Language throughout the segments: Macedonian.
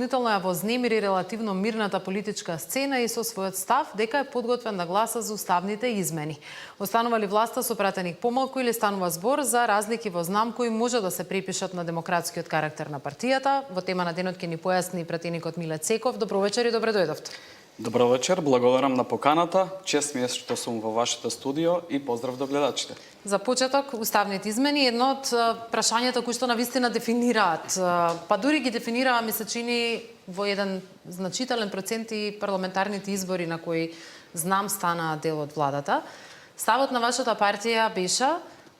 Дополнително ја вознемири релативно мирната политичка сцена и со својот став дека е подготвен да гласа за уставните измени. Останува ли власта со пратеник помалку или станува збор за разлики во знам кои може да се припишат на демократскиот карактер на партијата? Во тема на денот ќе ни појасни пратеникот Миле Цеков. Добро вечер и добре дојдовте. Добро вечер, благодарам на поканата. Чест ми е што сум во вашето студио и поздрав до гледачите. За почеток, уставните измени, едно од прашањата кои што навистина дефинираат, па дури ги дефинираа, ми се чини, во еден значителен процент и парламентарните избори на кои знам стана дел од владата. Ставот на вашата партија беше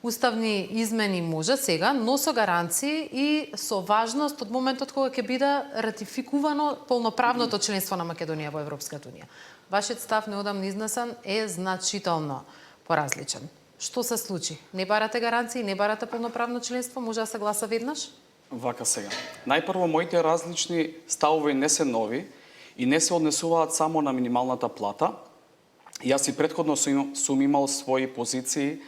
уставни измени може сега, но со гаранции и со важност од моментот кога ќе биде ратификувано полноправното членство на Македонија во Европската унија. Вашиот став неодамно изнесен е значително поразличен. Што се случи? Не барате гаранции, не барате полноправно членство, може да се гласа веднаш? Вака сега. Најпрво, моите различни ставови не се нови и не се однесуваат само на минималната плата. Јас и претходно сум имал своји позиции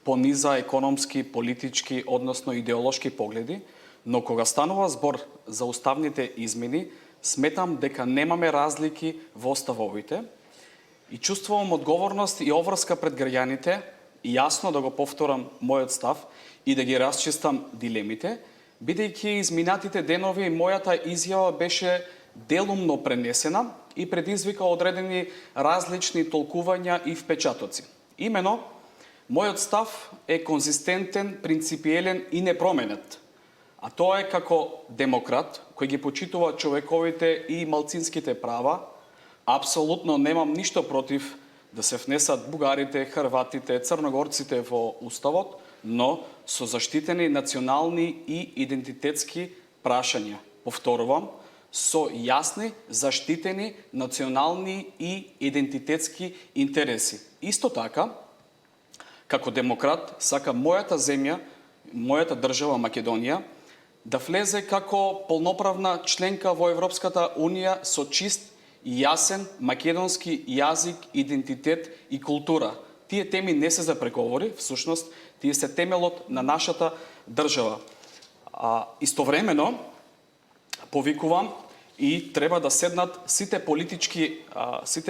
по низа економски, политички, односно идеолошки погледи, но кога станува збор за уставните измени, сметам дека немаме разлики во ставовите и чувствувам одговорност и обврска пред граѓаните, јасно да го повторам мојот став и да ги расчистам дилемите, бидејќи изминатите денови мојата изјава беше делумно пренесена и предизвика одредени различни толкувања и впечатоци. Имено, мојот став е конзистентен, принципиелен и непроменет. А тоа е како демократ, кој ги почитува човековите и малцинските права, апсолутно немам ништо против да се внесат бугарите, хрватите, црногорците во уставот, но со заштитени национални и идентитетски прашања. Повторувам, со јасни, заштитени национални и идентитетски интереси. Исто така, како демократ, сакам мојата земја, мојата држава Македонија, да влезе како полноправна членка во Европската унија со чист и јасен македонски јазик, идентитет и култура. Тие теми не се за преговори, всушност, тие се темелот на нашата држава. Истовремено, повикувам и треба да седнат сите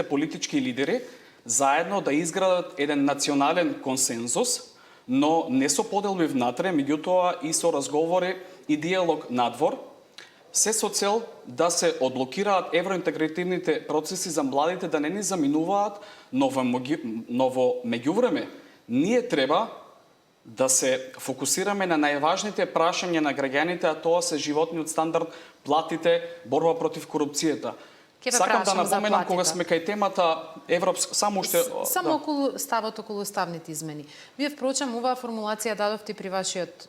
политички лидери заедно да изградат еден национален консензус, но не со поделби внатре, меѓутоа и со разговори и диалог надвор, се со цел да се одблокираат евроинтегративните процеси за младите да не ни заминуваат, но во меѓувреме ние треба да се фокусираме на најважните прашања на граѓаните, а тоа се животниот стандард, платите, борба против корупцијата. Сакам да напоменам кога сме кај темата европска, само околу ставот околу уставните измени. Вие впрочем оваа формулација дадовте при вашиот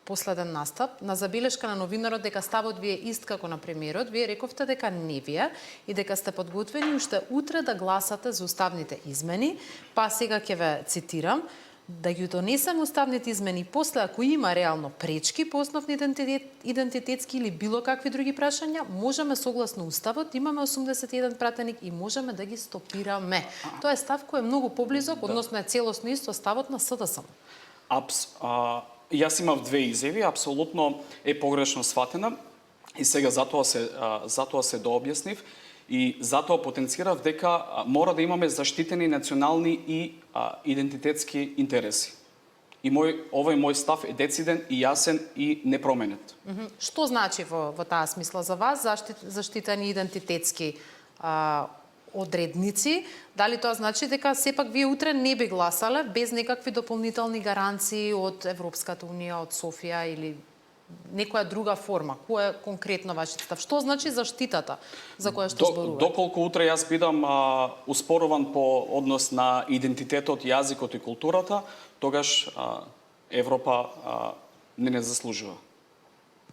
последен настап на забелешка на новинарот дека ставот ви е ист како на премиерот. Вие рековте дека не вие и дека сте подготвени уште утре да гласате за уставните измени, па сега ќе ве цитирам: да ги донесем уставните измени после ако има реално пречки по основни идентитетски или било какви други прашања, можеме согласно уставот, имаме 81 пратеник и можеме да ги стопираме. Тоа е став кој е многу поблизок, односно е целосно исто ставот на СДСМ. Јас имав две изјави, апсолутно е погрешно сватена и сега затоа се дообјаснив. И затоа потенцирав дека мора да имаме заштитени национални и идентитетски интереси. И овој мој став е дециден и јасен и непроменет. Што значи во таа смисла за вас заштитени идентитетски одредници? Дали тоа значи дека сепак вие утре не би гласале без некакви дополнителни гаранции од Европската унија, од Софија или некоја друга форма? Кој е конкретно вашиот став? Што значи заштитата за која што зборувате? Доколку утре јас бидам успоруван по однос на идентитетот, јазикот и културата, тогаш Европа не заслужува.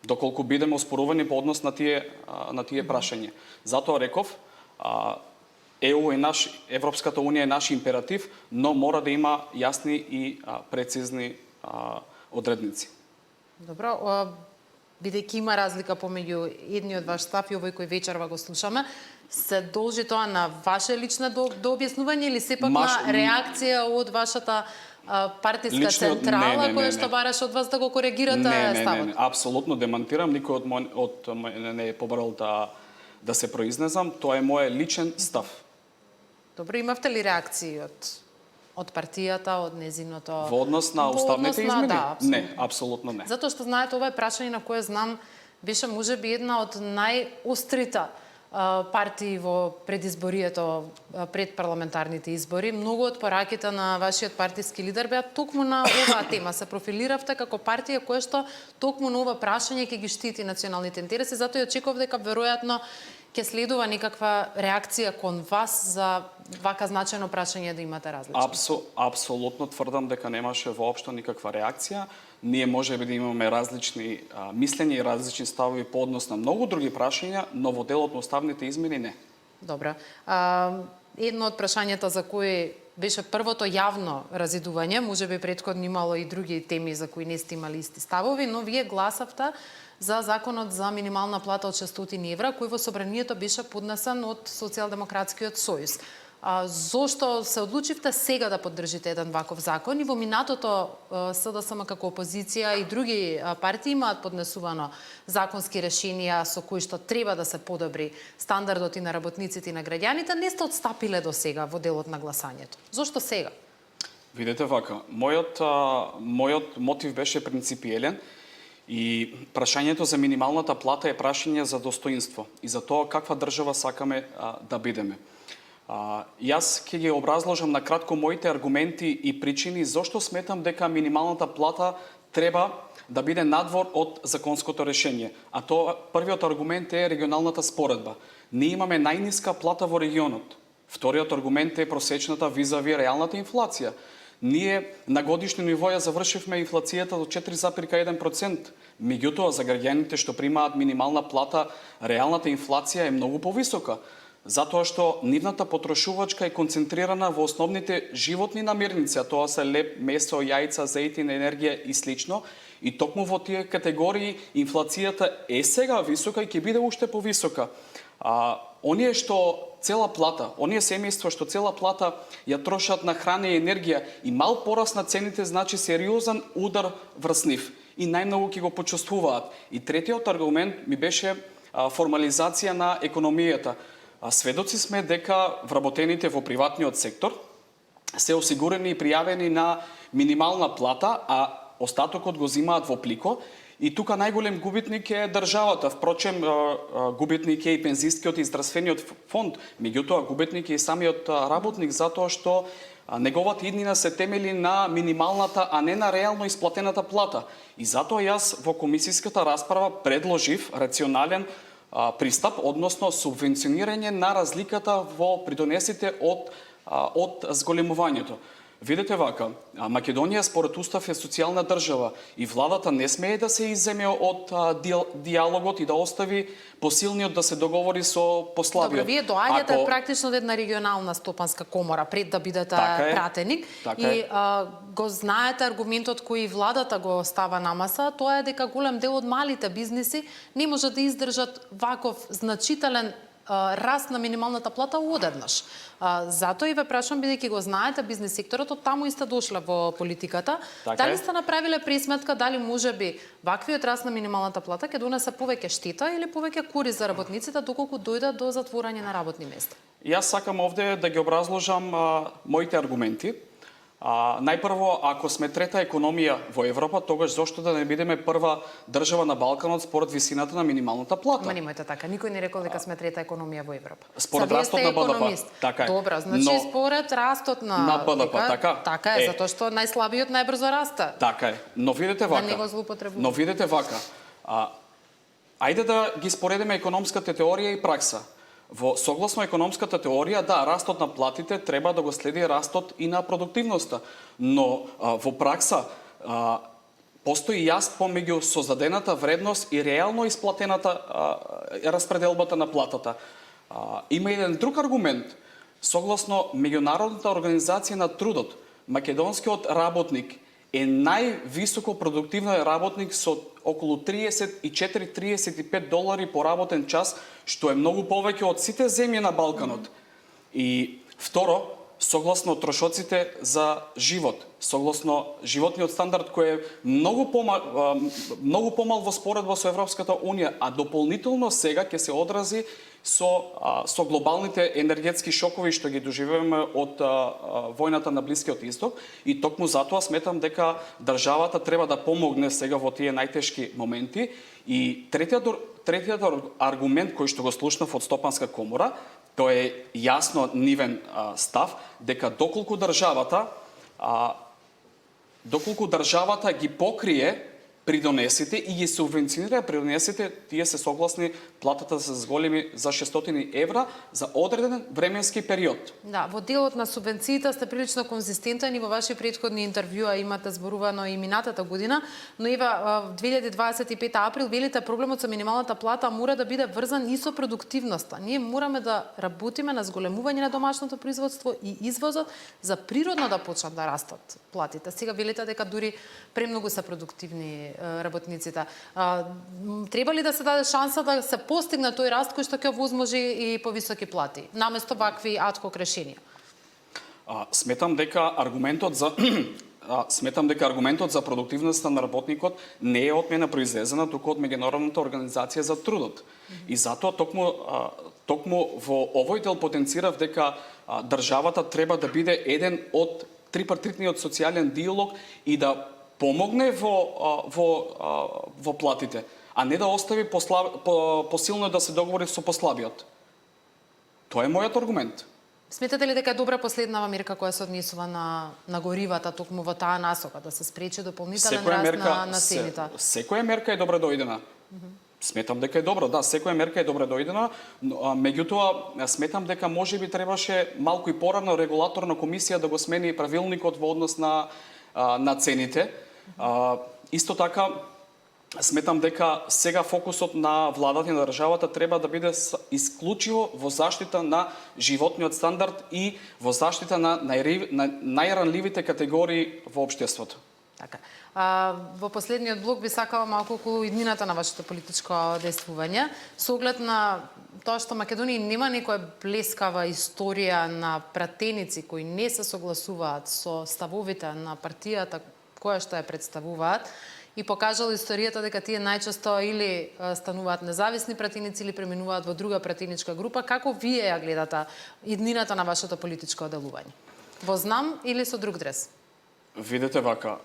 Доколку бидеме успорувани по однос на тие прашања. Затоа реков, ЕУ е Европската унија е наш императив, но мора да има јасни и прецизни одредници. Добро, бидејќи има разлика помеѓу едниот ваш став и овој кој вечерва го слушаме, се должи тоа на ваше лично дообјаснување или сепак на реакција од вашата партиска Лично централа не, која што бараш од вас да го коригирате ставот? Не, апсолутно демантирам, никој од мене не е побарал да се произнесам, тоа е мој личен став. Добро, имавте ли реакции од партијата, од незиното... Во однос на уставните измени? Да, не, апсолутно не. Затоа што знаете, ова е прашање на кое знам беше можеби една од најострите партии во предизборието пред парламентарните избори. Многу од пораките на вашиот партиски лидер беа токму на оваа тема. Се профилиравте како партија која што токму на ова прашање ќе ги штити националните интереси, затоа ја очекував дека веројатно ќе следува некаква реакција кон вас за вака значајно прашање да имате различно. Апсолутно тврдам дека немаше воопшто никаква реакција. Ние можеби да имаме различни мислења и различни ставови по однос на многу други прашања, но во делот на уставните измени не. Добра. Едно од прашањата за кои беше првото јавно разидување, можеби претходно имало и други теми за кои не сте имали исти ставови, но вие гласавте за законот за минимална плата од 600 евра, кој во собранието беше поднесен од Социјалдемократскиот сојуз. Зошто се одлучивте сега да поддржите еден ваков закон и во минатото СДСМ како опозиција и други партии имаат поднесувано законски решенија со кои што треба да се подобри стандардот и на работниците и на граѓаните, не сте отстапиле до сега во делот на гласањето. Зошто сега? Видете вака, мојот мотив беше принципиелен и прашањето за минималната плата е прашање за достоинство и за тоа каква држава сакаме да бидеме. Јас ќе ги образложам на кратко моите аргументи и причини зошто сметам дека минималната плата треба да биде надвор од законското решение. А тоа првиот аргумент е регионалната споредба. Ние имаме најниска плата во регионот. Вториот аргумент е просечната визави реалната инфлација. Ние на годишно ниво ја завршивме инфлацијата до 4,1%. Меѓутоа, за граѓаните што примаат минимална плата, реалната инфлација е многу повисока. Затоа што нивната потрошувачка е концентрирана во основните животни намирници, а тоа се леб, месо, јајца, зејтин, енергија и слично. И токму во тие категории инфлацијата е сега висока и ќе биде уште повисока. Оние што цела плата, оние семејства што цела плата ја трошат на храна и енергија и мал пораст на цените значи сериозен удар врз нив и најмногу ќе го почувствуваат. И третиот аргумент ми беше формализација на економијата. Сведоци сме дека вработените во приватниот сектор се осигурени и пријавени на минимална плата, а остатокот го зимаат во плико. И тука најголем губитник е државата. Впрочем, губитник е и пензискиот и здравствениот фонд. Меѓутоа, губитник е и самиот работник, затоа што неговата иднина се темели на минималната, а не на реално исплатената плата. И затоа јас во комисиската расправа предложив рационален пристап, односно субвенционирање на разликата во придонесите од зголемувањето. Видете вака, Македонија според устав е социјална држава и владата не смее да се изземе од диалогот и да остави посилниот да се договори со послабиот. Добро, вие доаѓате практично од една регионална стопанска комора пред да бидете пратеник и го знаете аргументот кој владата го става на маса, тоа е дека голем дел од малите бизниси не може да издржат ваков значителен раст на минималната плата одеднаш. Затоа и ве прашам, бидејќи го знаете бизнис секторот, од таму и сте дошле во политиката, дали сте направиле пресметка, дали можеби ваквиот раст на минималната плата ќе донесе повеќе штета или повеќе корист за работниците доколку дојде до затворање на работни места? Јас сакам овде да ги образложам моите аргументи. Најпрво, ако сме трета економија во Европа, тогаш зошто да не бидеме прва држава на Балканот според висината на минималната плата? Ма немојте така, никој не рекол дека сме трета економија во Европа. Според растот на БДП, така е. Добра, значи според растот на БДП, така? Така е, затоа што најслабиот најбрзо расте. Така е. Но видете вака. Да не го злоупотребуваме. Но видете вака. Ајде да ги споредиме економската теорија и пракса. Во согласно економската теорија, да, растот на платите треба да го следи растот и на продуктивноста, но во пракса постои јас помеѓу создадената вредност и реално исплатената распределбата на платата. Има еден друг аргумент. Согласно Меѓународната организација на трудот, македонскиот работник е највисоко продуктивен работник со околу 34-35 долари по работен час, што е многу повеќе од сите земји на Балканот. И второ, согласно трошоците за живот, согласно животниот стандард кој е многу помал во споредба со Европската унија, а дополнително сега ќе се одрази со глобалните енергетски шокови што ги доживуваме од војната на Блискиот Исток, и токму затоа сметам дека државата треба да помогне сега во тие најтешки моменти. И третиот аргумент кој што го слушнав од Стопанска комора, тоа е јасно нивен став, дека доколку државата ги покрие придонесите и ги субвенционира придонесите, тие се согласни платата да се зголеми за 600 евра за одреден временски период. Да, во делот на субвенциите сте прилично конзистентен и во ваши претходни интервјуа имате зборувано и минатата година, но ева 2025 април велите проблемот со минималната плата мора да биде врзан и со продуктивноста. Ние мораме да работиме на зголемување на домашното производство и извозот за природно да почнат да растат платите. Сега велите дека дури премногу се продуктивни работниците. Треба ли да се даде шанса да се постигне тој раст кој што ќе возможи и повисоки плати, наместо вакви адхок решенија? Сметам дека аргументот за продуктивноста на работникот не е од мене произлезена, туку од Меѓународната организација за трудот. И затоа токму во овој дел потенцирав дека државата треба да биде еден од трипартитниот социјален диалог и да помогне во платите, а не да остави посилно да се договори со послабиот. Тоа е мојот аргумент. Сметате ли дека е добра последнава мерка која се однесува на горивата токму во таа насока, да се спречи дополнителен раст на цените? Секоја мерка е добре дојдена. Сметам дека е добро, да, секоја мерка е добре дојдена, меѓутоа сметам дека можеби требаше малку и порано регулаторна комисија да го смени правилникот во однос на цените. Исто така, сметам дека сега фокусот на владата и на државата треба да биде исклучиво во заштита на животниот стандард и во заштита на најранливите категории во општеството. Така. Во последниот блок би сакала малку околу иднината на вашето политичко действување. Со оглед на тоа што Македонија нема некоја блескава историја на пратеници кои не се согласуваат со ставовите на партијата која што ја представуваат, и покажала историјата дека тие најчесто или стануваат независни пратеници или преминуваат во друга пратеничка група. Како вие ја гледате иднината на вашето политичко делување? Во знам или со друг дрес? Видете вака,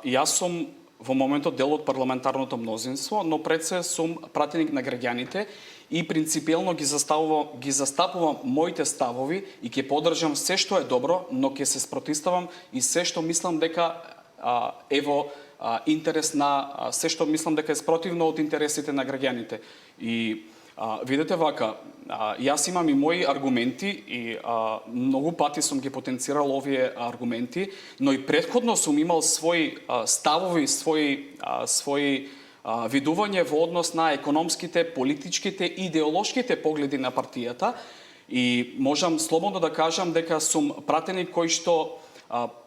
јас сум во моментот дел од парламентарното мнозинство, но пред се сум пратеник на граѓаните и принципиелно ги застапувам моите ставови и ќе поддржам се што е добро, но ќе се спротивставам и се што мислам дека интерес на се што мислам дека е спротивно од интересите на граѓаните. И видете вака, јас имам и мои аргументи и многу пати сум ги потенцирал овие аргументи, но и претходно сум имал свои ставови, свои видување во однос на економските, политичките и идеолошките погледи на партијата, и можам слободно да кажам дека сум пратеник кој што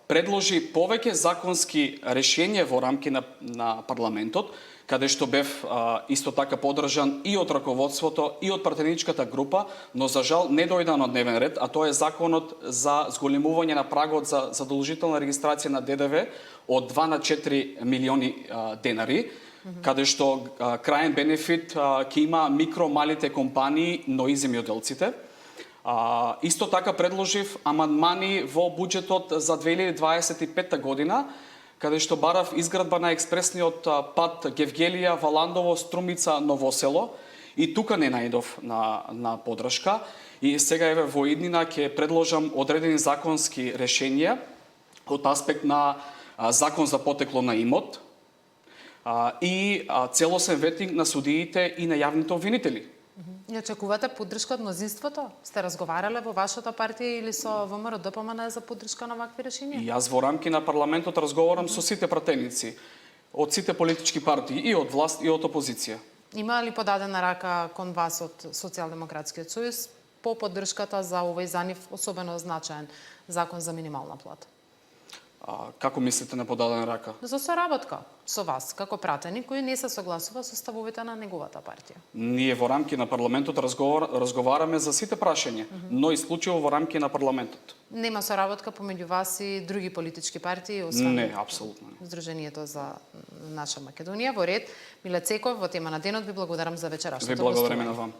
предложи повеќе законски решенија во рамки на парламентот, каде што бев исто така поддржан и од раководството и од пратеничката група, но за жал не дојде на дневен ред, а тоа е законот за зголемување на прагот за задолжителна регистрација на ДДВ од 2 на 4 милиони денари, каде што краен бенефит ќе има микро малите компании, но и земјоделците. Исто така предложив амандмани во буџетот за 2025 година, каде што барав изградба на експресниот пат Гевгелија, Валандово, Струмица, Новосело, и тука не најдов на поддршка. И сега еве во иднина ќе предложам одредени законски решенија од аспект на закон за потекло на имот и целосен ветинг на судиите и на јавните обвинители. И очекувате поддршка од мнозинството? Сте разговарале во вашата партија или со ВМРО ДПМН за поддршка на вакви решенија? Јас во рамки на парламентот разговарам со сите пратеници од сите политички партии, и од власт и од опозиција. Има ли подадена рака кон вас од Социјалдемократскиот сојуз по поддршката за овој за нив особено значаен закон за минимална плата? Како мислите на подадена рака? За соработка со вас, како пратеник кој не се согласува со ставовите на неговата партија. Ние во рамки на парламентот разговараме за сите прашања, но исклучиво во рамки на парламентот. Нема соработка помеѓу вас и други политички партии, освен Не, апсолутно не. Сдруженијето за наша Македонија. Во ред, Миле Цеков, во тема на денот ви благодарам за вечерашното Ви благодариме гостување. на вам.